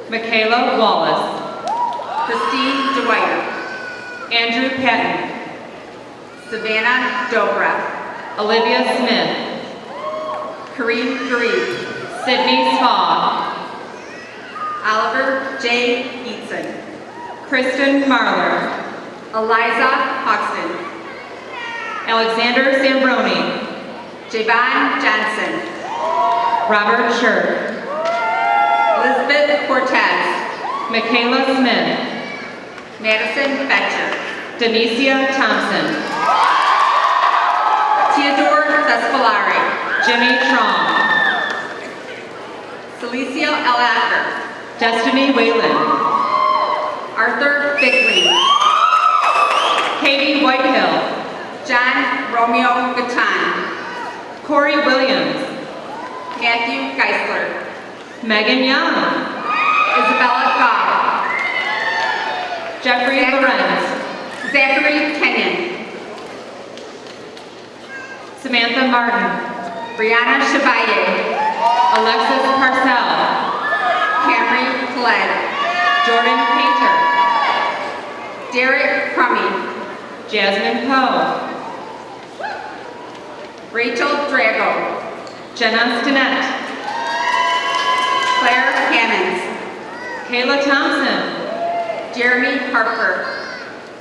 Michaela Wallace. Christine Dwyer. Andrew Patton. Savannah Dobra. Olivia Smith. Kareem Garib. Sydney Spah. Oliver J. Eatson. Kristen Marler. Eliza Hoxton. Alexander Sambroni. Javon Johnson. Robert Shirk. Elizabeth Cortez. Michaela Smith. Madison Fetcher. Denicia Thompson. Theodore Thespolari. Jimmy Trong. Celicia L. Acker. Destiny Whalen. Arthur Bickley. Katie Whitehill. John Romeo Gatan. Corey Williams. Matthew Geisler. Megan Young. Isabella Cobb. Jeffrey Lorenz. Zachary Kenyon. Samantha Martin. Brianna Chevalier. Alexis Parcell. Camry Collette. Jordan Painter. Derek Crummy. Jasmine Poe. Rachel Drago. Jenna Stinnett. Claire Hammonds. Kayla Thompson. Jeremy Harper.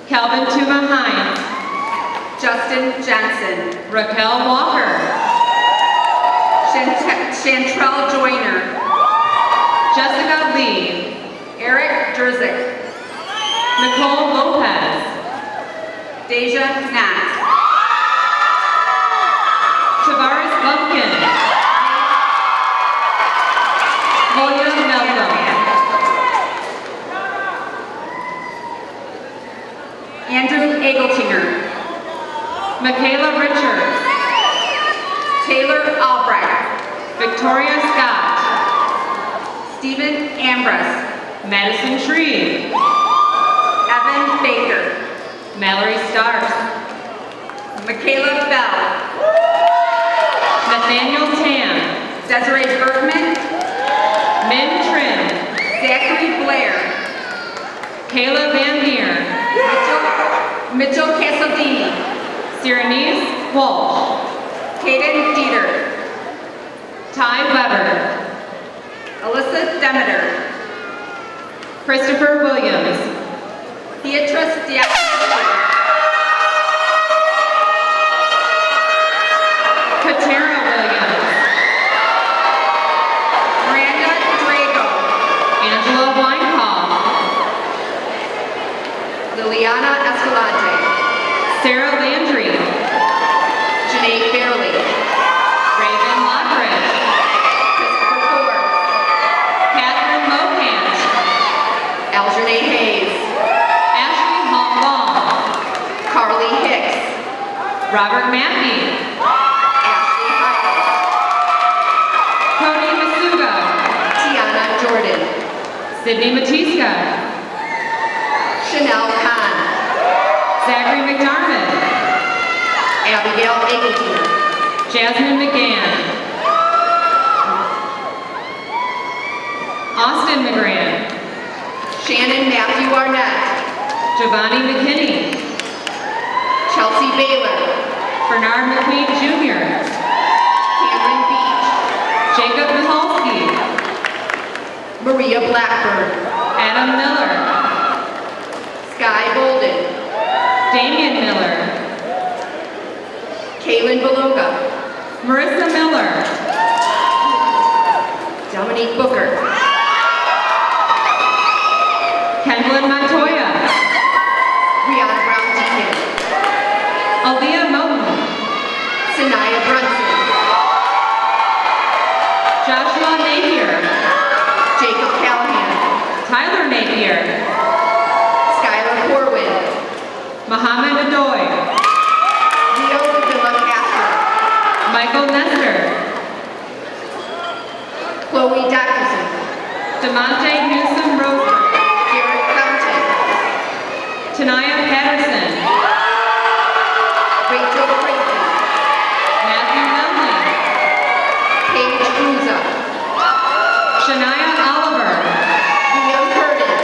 Calvin Tuma Hines. Justin Jensen, Raquel Walker, Chantrell Joyner, Jessica Lee, Eric Jerzik, Nicole Lopez, Deja Knott, Tavares Bumpkin, William Melville, Andrew Egeltinger, Michaela Richards, Taylor Albrecht, Victoria Scott, Stephen Ambrose, Madison Shreve, Evan Baker, Mallory Starks, Michaela Bell, Nathaniel Tam, Desiree Bergman, Min Trim, Zachary Blair, Kayla Van Meer, Mitchell Casaldini, Cyrenese Walsh, Kaden Dieter, Ty Weber, Alyssa Demeter, Christopher Williams, Beatrice Diaz, Katara Williams, Miranda Drago, Angela Weinkauf, Liliana Escalante, Sarah Landry, Janae Fairley, Raven Lockridge, Christopher Forbes, Catherine Mohant, Algernae Hayes, Ashley Hong Long, Carly Hicks, Robert Mackey, Ashley Hyde, Cody Masuga, Tiana Jordan, Sydney Matiska, Chanel Khan, Zachary McDermott, Abigail Egelton, Jasmine McGann, Austin McGran, Shannon Matthew Arnett, Giovanni McKinney, Chelsea Baylor, Bernard McQueen Jr., Cameron Beach, Jacob Mihalski, Maria Blackburn, Adam Miller, Sky Bolden, Damian Miller, Kaylin Beluga, Marissa Miller, Dominique Booker, Kendlin Montoya, Rihanna Brown Deacon, Aaliyah Moten, Sanaya Brunson, Joshua Napier, Jacob Callahan, Tyler Napier, Skylar Corwin, Mohammed Adoy, Leo Davila Castro, Michael Nestor, Chloe Dackerson, Demonte Newsom Roseburg, Garrett Fountain, Tanaya Patterson, Rachel Creighton, Matthew Nunley, Paige Bruza, Shania Oliver, Liam Curtin,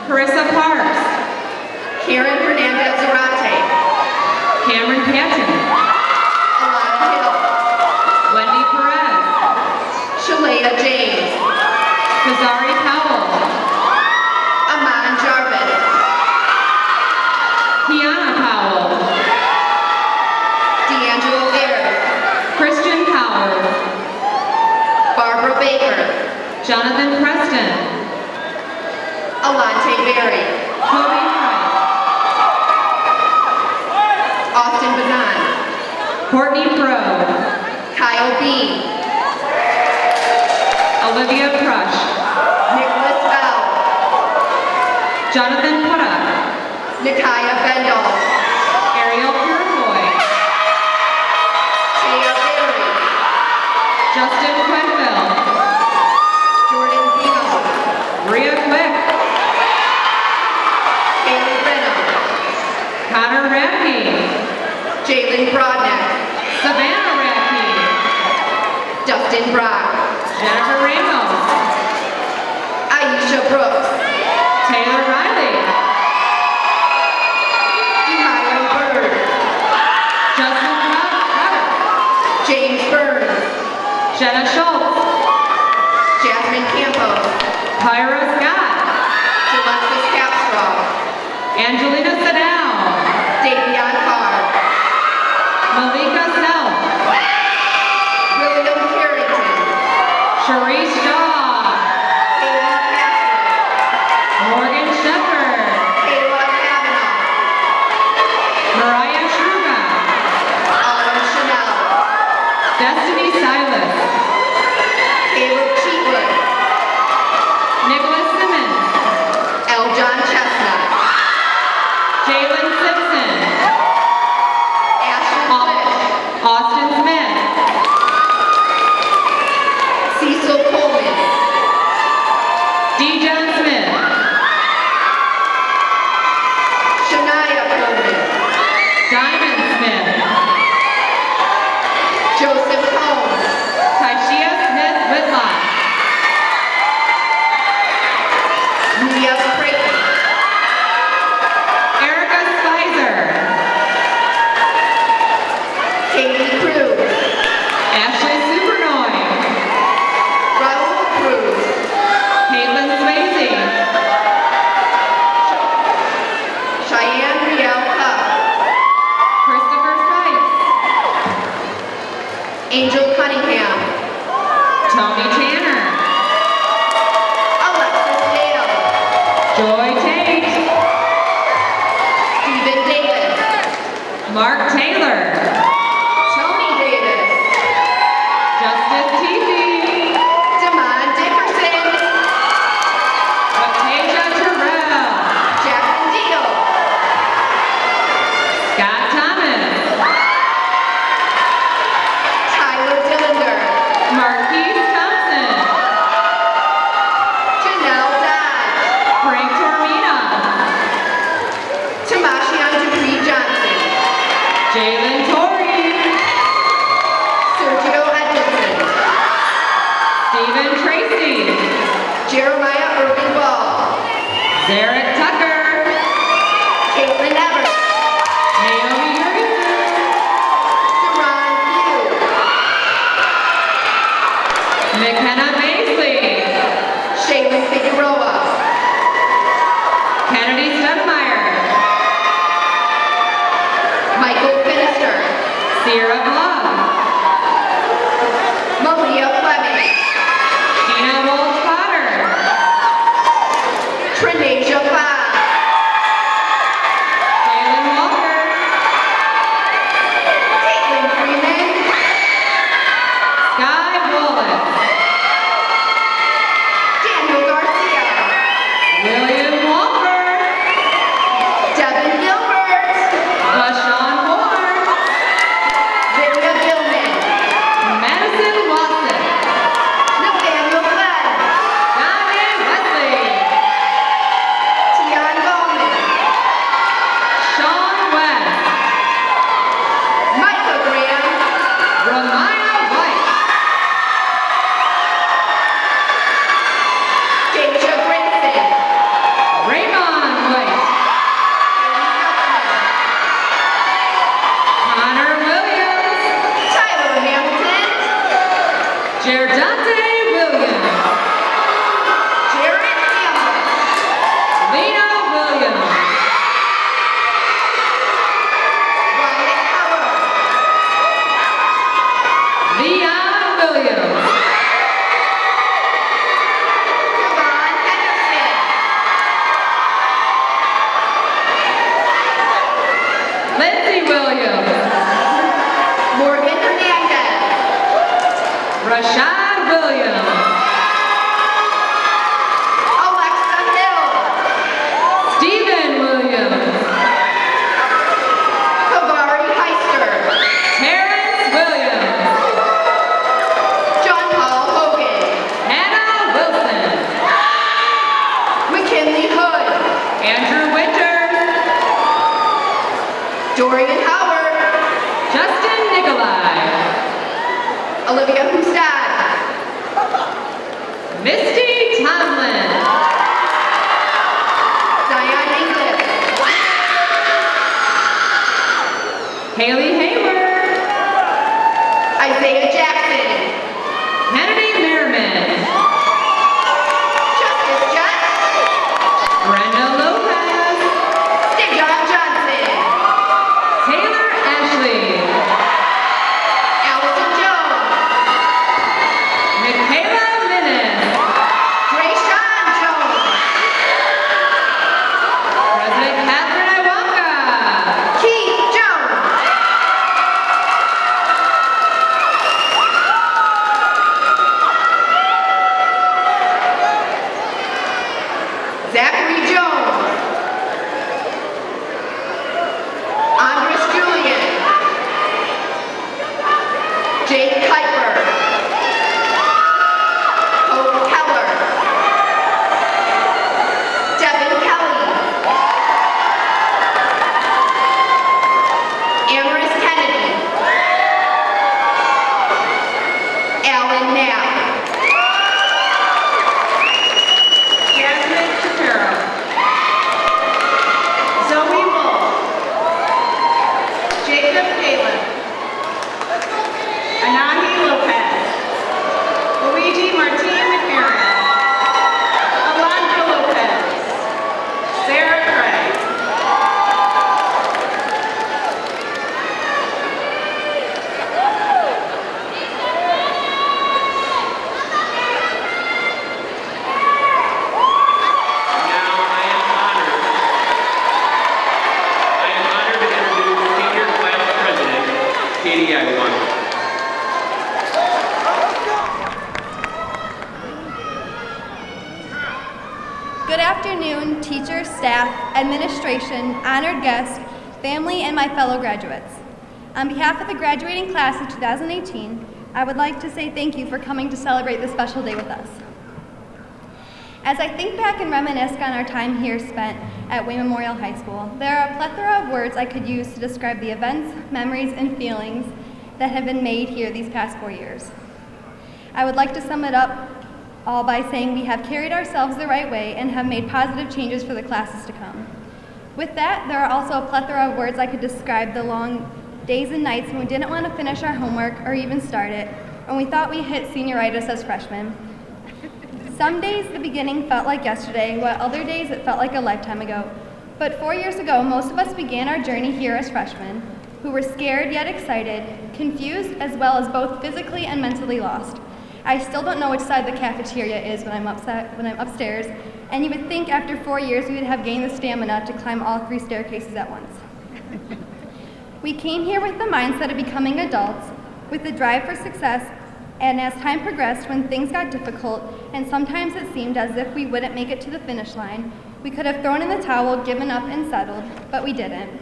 Carissa Parks, Karen Hernandez Zarate, Cameron Patton, Alana Hill, Wendy Perez, Shalea James, Kazari Powell, Aman Jarvis, Kiana Powell, D'Angelo Ayers, Christian Powers, Barbara Baker, Jonathan Preston, Alante Berry, Cody Price, Austin Bazan, Courtney Pro, Kyle Bean, Olivia Crush, Nicholas Bell, Jonathan Putta, Nikaya Bendall, Ariel Purifoy, Taya Berry, Justin Quenville, Jordan Bino, Maria Quick, Haley Renham, Connor Radke, Jalen Brodnick, Savannah Radke, Dustin Brock, Jennifer Ramos, Aisha Brooks, Taylor Riley, Emira Bird, Justin Rutter, James Burns, Jenna Schultz, Jasmine Campos, Kyra Scott, Alexis Capstraw, Angelina Sadal, Sharice Shaw. Haley Castro. Morgan Shepherd. Kayla Kavanaugh. Mariah Shruga. Autumn Chanel. Destiny Silas. Caleb Cheatwood. Nicholas Simmons. Eljon Chestnut. Jalen Simpson. Ashton Fish. Austin Smith. Cecil Coleman. Dejon Smith. Shania Coleman. Diamond Smith. Joseph Combs. Tyshia Smith Whitlock. Leah Creighton. Erica Spicer. Katie Cruz. Ashley Supernoy. Raul Cruz. Caitlin Swayze. Cheyenne Riel Cup. Christopher Sykes. Angel Cunningham. Tony Tanner. Alexis Dale. Joy Tate. Stephen Davis. Mark Taylor. Tony Davis. Justice Teefy. Damon Dickerson. Acacia Terrell. Jackson Deal. Scott Thomas. Tyler Dillender. Marquise Thompson. Janelle Dodge. Frank Tormina. Tamashian Dupree Johnson. Jalen Torrey. Sergio Edmondson. Stephen Tracy. Jeremiah Irving Ball. Zarek Tucker. Caitlin Everett. Naomi Jurgensen. Deron Pugh. McKenna Maisley. Shaylin Figueroa. Kennedy Studmeyer. Michael Finister. Sierra Blood. Malia Fleming. Gina Walsh Potter. Trinasia Fox. Jalen Walker. Caitlin Freeman. Sky Wallace. Daniel Garcia. William Walker. Devin Gilbert. Vashawn Ward. Lydia Gilman. Madison Watson. Nathaniel Glenn. Dante Wesley. Tion Gallman. Sean West. Micah Graham. Ramaya White. Deja Grayson. Raymond White. Connor Williams. Tyler Hamilton. Jerdante Williams. Jared Campbell. Lena Williams. Wyatt Howard. Leon Williams. Devon Henderson. Lindsay Williams. Morgan Hernandez. Rashad Williams. Alexa Hill. Stephen Williams. Kavari Heister. Terrence Williams. John Paul Hogan. Hannah Wilson. McKinley Hood. Andrew Winters. Dorian Howard. Justin Nikolai. Olivia Hustad. Misty Tomlin. Zion Inglis. Haley Hayward. Isaiah Jackson. Kennedy Merriman. Justice Jett. Brenda Lopez. Stegon Johnson. Taylor Ashley. Allison Jones. Michaela afternoon, teachers, staff, administration, honored guests, family, and my fellow graduates. On behalf of the graduating class of 2018, I would like to say thank you for coming to celebrate this special day with us. As I think back and reminisce on our time here spent at Wayne Memorial High School, there are a plethora of words I could use to describe the events, memories, and feelings that have been made here these past 4 years. I would like to sum it up all by saying we have carried ourselves the right way and have made positive changes for the classes to come. With that, there are also a plethora of words I could describe the long days and nights when we didn't want to finish our homework or even start it, when we thought we hit senioritis as freshmen. Some days the beginning felt like yesterday, while other days it felt like a lifetime ago. But 4 years ago, most of us began our journey here as freshmen, who were scared yet excited, confused, as well as both physically and mentally lost. I still don't know which side the cafeteria is when I'm upstairs, and you would think after 4 years we would have gained the stamina to climb all 3 staircases at once. We came here with the mindset of becoming adults, with the drive for success, and as time progressed, when things got difficult, and sometimes it seemed as if we wouldn't make it to the finish line, we could have thrown in the towel, given up, and settled, but we didn't.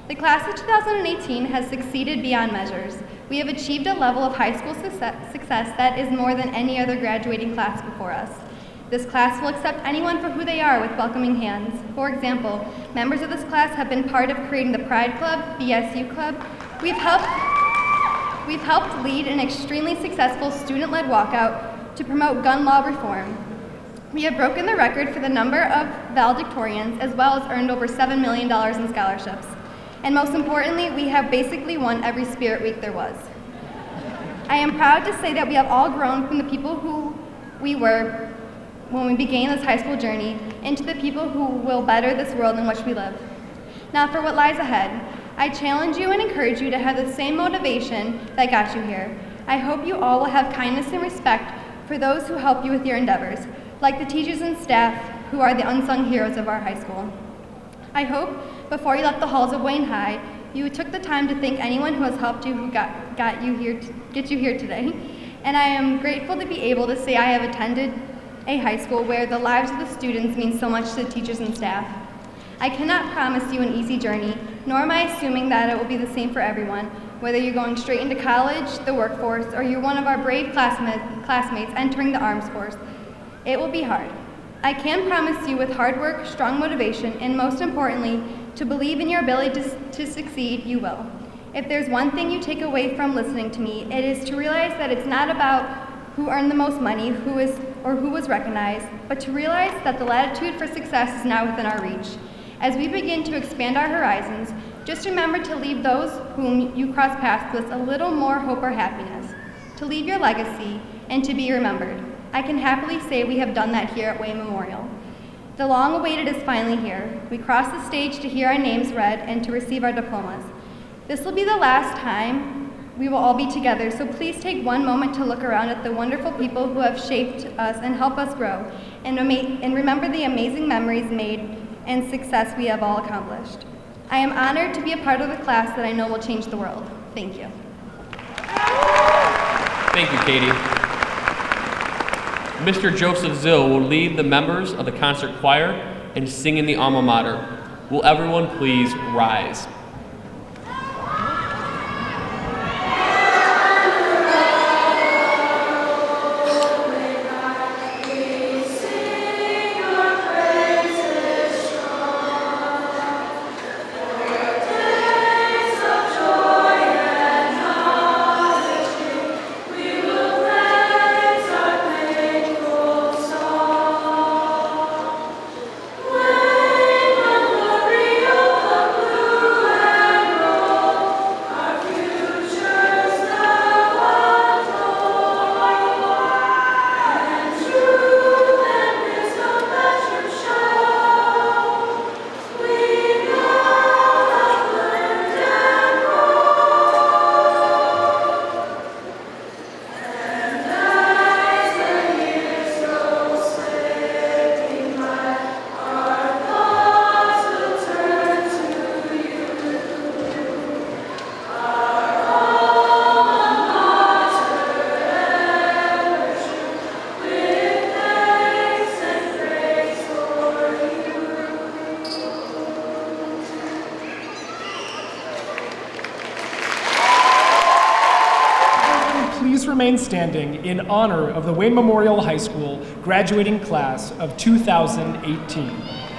The class of 2018 has succeeded beyond measures. We have achieved a level of high school success that is more than any other graduating class before us. This class will accept anyone for who they are with welcoming hands. For example, members of this class have been part of creating the Pride Club, BSU Club. We've helped lead an extremely successful student-led walkout to promote gun law reform. We have broken the record for the number of valedictorians, as well as earned over $7 million in scholarships. And most importantly, we have basically won every Spirit Week there was. I am proud to say that we have all grown from the people who we were when we began this high school journey into the people who will better this world in which we live. Now for what lies ahead, I challenge you and encourage you to have the same motivation that got you here. I hope you all will have kindness and respect for those who help you with your endeavors, like the teachers and staff who are the unsung heroes of our high school. I hope before you left the halls of Wayne High, you took the time to thank anyone who has helped you, who get you here today. And I am grateful to be able to say I have attended a high school where the lives of the students mean so much to the teachers and staff. I cannot promise you an easy journey, nor am I assuming that it will be the same for everyone, whether you're going straight into college, the workforce, or you're one of our brave classmates entering the armed force. It will be hard. I can promise you with hard work, strong motivation, and most importantly, to believe in your ability to succeed, you will. If there's one thing you take away from listening to me, it is to realize that it's not about who earned the most money, who was recognized, but to realize that the latitude for success is now within our reach. As we begin to expand our horizons, just remember to leave those whom you cross paths with a little more hope or happiness, to leave your legacy, and to be remembered. I can happily say we have done that here at Wayne Memorial. The long-awaited is finally here. We cross the stage to hear our names read and to receive our diplomas. This will be the last time we will all be together, so please take one moment to look around at the wonderful people who have shaped us and helped us grow, and remember the amazing memories made and success we have all accomplished. I am honored to be a part of the class that I know will change the world. Thank you. Thank you, Katie. Mr. Joseph Zill will lead the members of the concert choir and sing in the alma mater. Will everyone please rise? When the glory of the blue remain standing in honor of the Wayne Memorial High School graduating class of 2018.